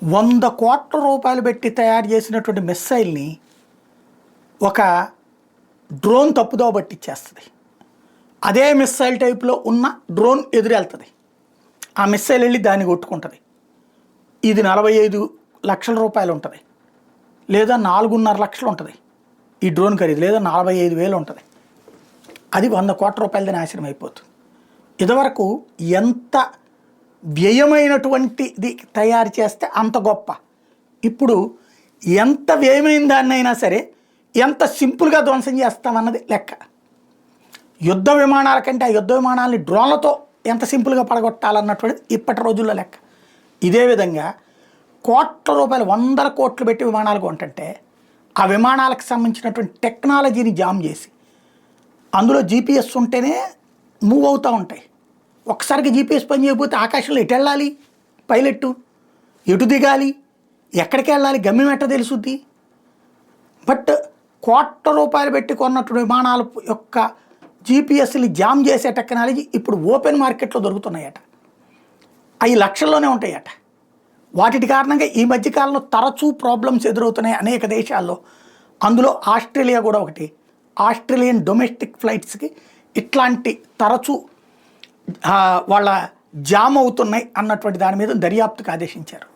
100 కోట్ల రూపాయలు పెట్టి తయారు చేసినటువంటి మిస్సైల్ని ఒక డ్రోన్ తప్పుదోవ పట్టించేస్తుంది. అదే మిస్సైల్ టైప్లో ఉన్న డ్రోన్ ఎదురెళ్తుంది. ఆ మిస్సైల్ వెళ్ళి దాన్ని కొట్టుకుంటుంది. ఇది 45 లక్షల రూపాయలు ఉంటుంది, లేదా 4.5 లక్షలు ఉంటుంది ఈ డ్రోన్ ఖరీదు, లేదా 45,000 ఉంటుంది. అది 100 కోట్ల రూపాయలది నాశనం అయిపోతుంది. ఇదివరకు ఎంత వ్యయమైనటువంటిది తయారు చేస్తే అంత గొప్ప. ఇప్పుడు ఎంత వ్యయమైన దాన్నైనా సరే ఎంత సింపుల్గా ధ్వంసం చేస్తామన్నది లెక్క. యుద్ధ విమానాల కంటే ఆ యుద్ధ విమానాలని డ్రోన్లతో ఎంత సింపుల్గా పడగొట్టాలన్నటువంటిది ఇప్పటి రోజుల్లో లెక్క. ఇదే విధంగా కోట్ల రూపాయలు, 100 కోట్లు పెట్టి విమానాలు కొంటుంటే ఆ విమానాలకు సంబంధించినటువంటి టెక్నాలజీని జామ్ చేసి అందులో జీపీఎస్ ఉంటేనే మూవ్ అవుతూ ఉంటాయి. ఒక్కసారికి జీపీఎస్ పని చేయకపోతే ఆకాశంలో ఎటు వెళ్ళాలి, పైలెట్టు ఎటు దిగాలి, ఎక్కడికి వెళ్ళాలి, గమ్యం ఎట్ట తెలుసుద్ది. బట్ కోట్ల రూపాయలు పెట్టి కొన్నటువంటి విమానాల యొక్క జీపీఎస్ని జామ్ చేసే టెక్నాలజీ ఇప్పుడు ఓపెన్ మార్కెట్లో దొరుకుతున్నాయట. అవి లక్షల్లోనే ఉంటాయట. వాటి కారణంగా ఈ మధ్యకాలంలో తరచూ ప్రాబ్లమ్స్ ఎదురవుతున్నాయి అనేక దేశాల్లో. అందులో ఆస్ట్రేలియా కూడా ఒకటి. ఆస్ట్రేలియన్ డొమెస్టిక్ ఫ్లైట్స్కి ఇట్లాంటి తరచూ వాళ్ళ జామ్ అవుతున్నాయి అన్నటువంటి దాని మీద దర్యాప్తుకు ఆదేశించారు.